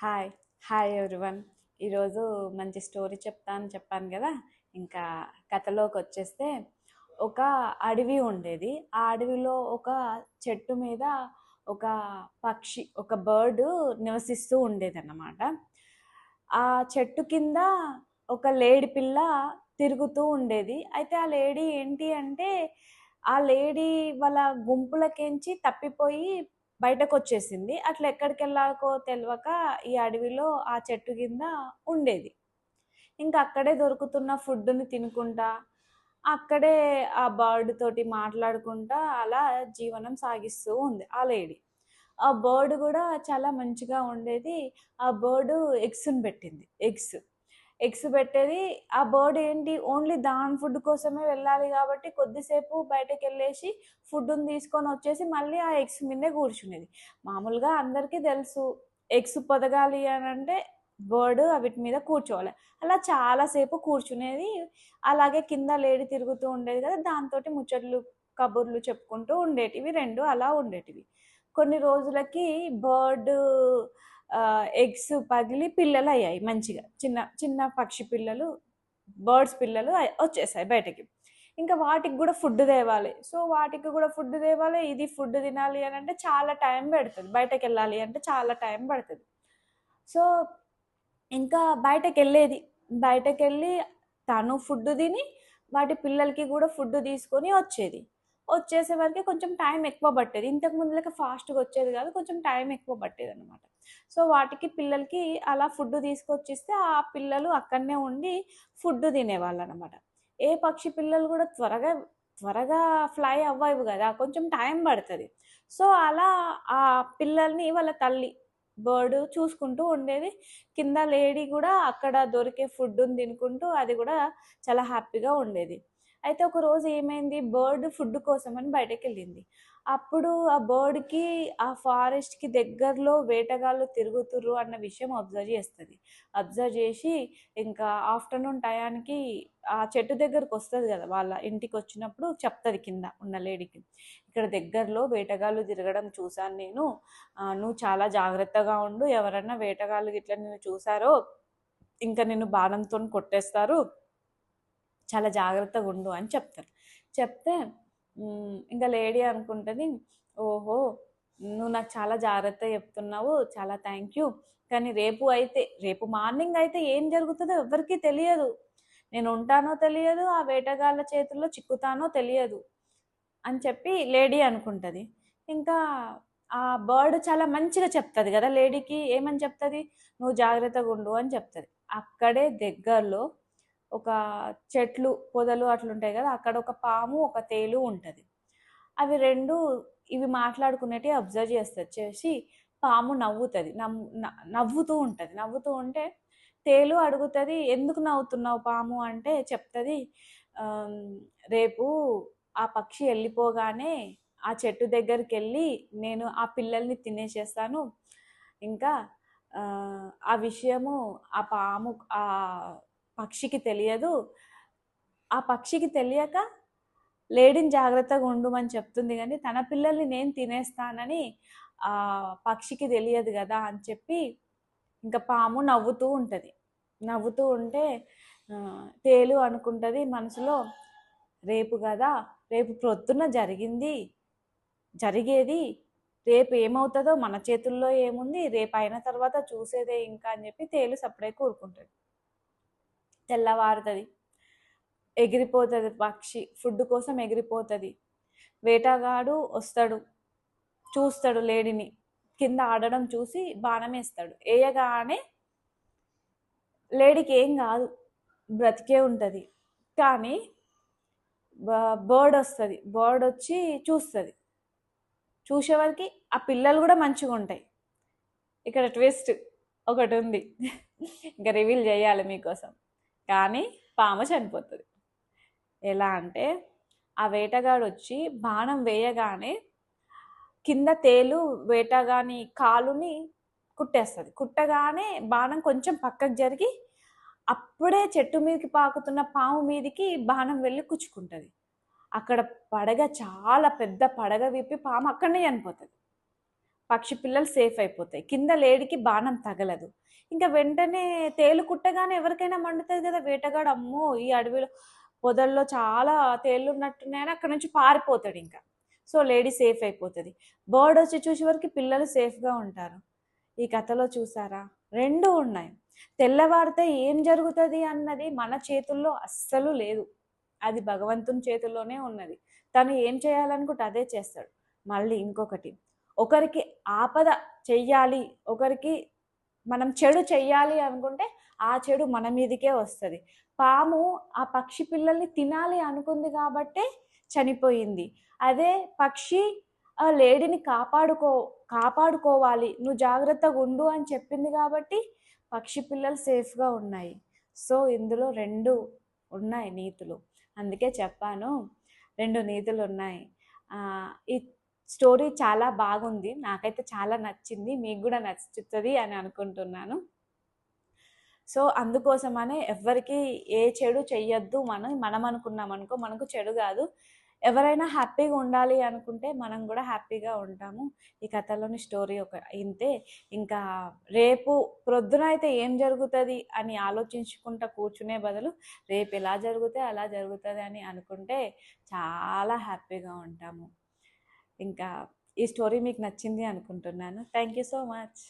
Hi hi everyone. ఈరోజు మంచి story చెప్పాను కదా. ఇంకా కథలోకి వచ్చేస్తే, ఒక అడవి ఉండేది. ఆ అడవిలో ఒక చెట్టు మీద ఒక పక్షి, ఒక బర్డ్ నివసిస్తూ ఉండేదన్నమాట. ఆ చెట్టు కింద ఒక లేడి పిల్ల తిరుగుతూ ఉండేది. అయితే ఆ లేడీ ఏంటి అంటే, ఆ లేడీ వాళ్ళ గుంపులకించి తప్పిపోయి బయటకొచ్చేసింది. అట్లా ఎక్కడికెళ్ళాకో తెలవక ఈ అడవిలో ఆ చెట్టు కింద ఉండేది. ఇంకా అక్కడే దొరుకుతున్న ఫుడ్‌ని తినుకుంటా, అక్కడే ఆ బర్డ్ తోటి మాట్లాడుకుంటా అలా జీవనం సాగిస్తూ ఉంది ఆ లేడీ. ఆ బర్డ్ గూడా చాలా మంచిగా ఉండేది. ఆ బర్డ్ ఎగ్స్‌ని పెట్టింది. ఎగ్స్ పెట్టేది. ఆ బర్డ్ ఏంటి, ఓన్లీ దాని ఫుడ్ కోసమే వెళ్ళాలి గాబట్టి కొద్దిసేపు బయటకెళ్ళేసి ఫుడ్‌ని తీసుకొనొచ్చేసి మళ్ళీ ఆ ఎగ్స్ మీదనే కూర్చునేది. మామూలుగా అందరికీ తెలుసు, ఎగ్స్ పొదగాలి అనంటే బర్డ్ వీటి మీద కూర్చోవాలి. అలా చాలా సేపు కూర్చునేది. అలాగే కింద లేడి తిరుగుతూ ఉండేది కదా! దాంతోటి ముచ్చట్లు, కబుర్లు చెప్పుకుంటూ ఉండేటివి. 2 అలా ఉండేటివి. కొన్ని రోజులకి బర్డ్ ఎగ్స్ పగిలి పిల్లలయ్యాయి మంచిగా. చిన్న చిన్న పక్షి పిల్లలు, బర్డ్స్ పిల్లలు వచ్చేసాయి బయటకి. ఇంకా వాటికి గూడా ఫుడ్ తేవాలి. సో, వాటికి గూడా ఫుడ్ తేవాలి. ఇది ఫుడ్ తినాలి అనంటే చాలా టైం పడతది. బయటకెళ్ళాలి అంటే చాలా టైం పడతది. సో, ఇంకా బయటకెళ్ళేది. బయటకెళ్ళి తను ఫుడ్ తిని, వాటి పిల్లలకి గూడా ఫుడ్ తీసుకొని వచ్చేది. వచ్చేసే వరకి కొంచెం టైం ఎక్కువ పట్టేది. ఇంతకు ముందు లెక్క ఫాస్ట్‌గా వచ్చేది గాదు. కొంచెం టైం ఎక్కువ పట్టేదనమాట. సో, వాటికి పిల్లలకి అలా ఫుడ్ తీసుకొచ్చిస్తే, ఆ పిల్లలు అక్కడనే ఉండి ఫుడ్ తినేవాళ్ళనమాట. ఏ పక్షి పిల్లలు గూడా త్వరగా త్వరగా ఫ్లై అవ్వవు గదా! కొంచెం టైం పడతది. సో, అలా ఆ పిల్లల్ని వాళ్ళ తల్లి బర్డ్ చూసుకుంటూ ఉండేది. కింద లేడీ గూడా అక్కడ దొరికే ఫుడ్‌ని తినుకుంటూ అది గూడా చాలా హ్యాపీగా ఉండేది. అయితే ఒకరోజు ఏమైంది, బర్డ్ ఫుడ్ కోసమని బయటకెళ్ళింది. అప్పుడు ఆ బర్డ్‌కి ఆ ఫారెస్ట్‌కి దగ్గరలో వేటగాళ్ళు తిరుగుతుర్రు అన్న విషయం అబ్జర్వ్ చేస్తది. అబ్జర్వ్ చేసి ఇంకా ఆఫ్టర్‌నూన్ టయానికి ఆ చెట్టు దగ్గరకొస్తది గదా! వాళ్ళ ఇంటికొచ్చినప్పుడు చెప్తది కింద ఉన్న లేడీకి. ఇక్కడ దగ్గరలో వేటగాళ్ళు తిరగడం చూసాను నేను. నువ్వు చాలా జాగ్రత్తగా ఉండు. ఎవరన్నా వేటగాళ్ళు గిట్ల నిన్ను చూసారో ఇంక నిన్ను బాణంతోని కొట్టేస్తారు. చాలా జాగ్రత్తగుండు అని చెప్తారు. చెప్తే ఇంక లేడీ అనుకుంటది, ఓహో! నువ్వు నాకు చాలా జాగ్రత్తగా చెప్తున్నావు. చాలా థ్యాంక్ యూ. కానీ రేపు మార్నింగ్ అయితే ఏం జరుగుతదో ఎవ్వరికీ తెలియదు. నేను ఉంటానో తెలియదు. ఆ వేటగాళ్ళ చేతుల్లో చిక్కుతానో తెలియదు అని చెప్పి లేడీ అనుకుంటది. ఇంకా ఆ బర్డ్ చాలా మంచిగా చెప్తది గదా! లేడీకి ఏమని చెప్తది? "నువ్వు జాగ్రత్తగుండు" అని చెప్తది. అక్కడే దగ్గరలో ఒక చెట్లు, పొదలు అట్లుంటాయి గదా! అక్కడ ఒక పాము, ఒక తేలు ఉంటది. అవి 2 ఇవి మాట్లాడుకునేటివి అబ్జర్వ్ చేస్తది. చేసి పాము నవ్వుతది. నవ్వుతూ ఉంటది. నవ్వుతూ ఉంటే తేలు అడుగుతది, "ఎందుకు నవ్వుతున్నావు పాము" అంటే చెప్తది, ఆహ్, "రేపు ఆ పక్షి ఎళ్ళిపోగానే ఆ చెట్టు దగ్గరికెళ్ళి నేను ఆ పిల్లల్ని తినేసేస్తాను. ఇంకా ఆ విషయము ఆ పక్షికి తెలియదు. ఆ పక్షికి తెలియక లేడీని జాగ్రత్తగా ఉండమని చెప్తుంది గానీ, తన పిల్లల్ని నేను తినేస్తానని పక్షికి తెలియదు గదా!" అని చెప్పి ఇంక పాము నవ్వుతూ ఉంటది. నవ్వుతూ ఉంటే తేలు అనుకుంటది మనసులో, రేపు గదా! రేపు ప్రొద్దున జరిగేది. రేపు ఏమవుతదో మన చేతుల్లో ఏముంది? రేపయిన తర్వాత చూసేదే ఇంకా అని చెప్పి తేలు సప్పుడేక ఊరుకుంటది. తెల్లవారుతది. ఎగిరిపోతది పక్షి. ఫుడ్ కోసం ఎగిరిపోతది. వేటగాడు వస్తడు. చూస్తడు లేడీని. కింద ఆడడం చూసి బాణమేస్తడు. ఎయగానే లేడీకి ఏం గాదు. బ్రతికే ఉంటది. కానీ బర్డొస్తది. బర్డొచ్చి చూస్తది. చూసేవరకి ఆ పిల్లలు గూడా మంచిగుంటాయి. ఇక్కడ ట్విస్ట్ ఒకటుంది. ఇంక రివీల్ జేయాలి మీకోసం. కానీ పాము చనిపోతది. ఎలా అంటే, ఆ వేటగాడొచ్చి బాణం వేయగానే కింద తేలు వేటగాని కాలుని కుట్టేస్తది. కుట్టగానే బాణం కొంచెం పక్కకు జరిగి, అప్పుడే చెట్టు మీదకి పాకుతున్న పాము మీదికి బాణం వెళ్లి కుచ్చుకుంటది. అక్కడ చాలా పెద్ద పడగ విప్పి పాము అక్కడనే చనిపోతది. పక్షి పిల్లలు సేఫ్ అయిపోతాయి, కింద లేడికి బాణం తగలదు. ఇంకా వెంటనే తేలు కుట్టగానే ఎవరికైనా మండుతుంది కదా, వేటగాడు అమ్మో ఈ అడవిలో పొదల్లో చాలా తేళ్ళు ఉన్నట్టున్నాయని అక్కడ నుంచి పారిపోతాడు ఇంకా. సో లేడీ సేఫ్ అయిపోతుంది. బర్డ్ వచ్చి చూసే వరకు పిల్లలు సేఫ్గా ఉంటారు. ఈ కథలో చూసారా, రెండు ఉన్నాయి. తెల్లవారితే ఏం జరుగుతుంది అన్నది మన చేతుల్లో అస్సలు లేదు, అది భగవంతుని చేతుల్లోనే ఉన్నది. తను ఏం చేయాలనుకుంటే అదే చేస్తాడు. మళ్ళీ ఇంకొకటి, ఒకరికి ఆపద చెయ్యాలి, ఒకరికి మనం చెడు చెయ్యాలి అనుకుంటే ఆ చెడు మన మీదకే వస్తుంది. పాము ఆ పక్షి పిల్లల్ని తినాలి అనుకుంది కాబట్టే చనిపోయింది. అదే పక్షి ఆ లేడీని కాపాడుకోవాలి, నువ్వు జాగ్రత్తగా ఉండు అని చెప్పింది కాబట్టి పక్షి పిల్లలు సేఫ్గా ఉన్నాయి. సో ఇందులో రెండు ఉన్నాయి నీతులు, అందుకే చెప్పాను రెండు నీతులు ఉన్నాయి. ఈ స్టోరీ చాలా బాగుంది, నాకైతే చాలా నచ్చింది, మీకు కూడా నచ్చుతుంది అని అనుకుంటున్నాను. సో అందుకోసమనే ఎవరికి ఏ చెడు చెయ్యొద్దు, మనం అనుకున్నాం అనుకో మనకు చెడు కాదు. ఎవరైనా హ్యాపీగా ఉండాలి అనుకుంటే మనం కూడా హ్యాపీగా ఉంటాము. ఈ కథలోని స్టోరీ ఇంతే. ఇంకా రేపు ప్రొద్దున అయితే ఏం జరుగుతుంది అని ఆలోచించుకుంటా కూర్చునే బదులు రేపు ఎలా జరిగితే అలా జరుగుతుంది అని అనుకుంటే చాలా హ్యాపీగా ఉంటాము. ఇంకా ఈ స్టోరీ మీకు నచ్చింది అనుకుంటున్నాను. Thank you so much.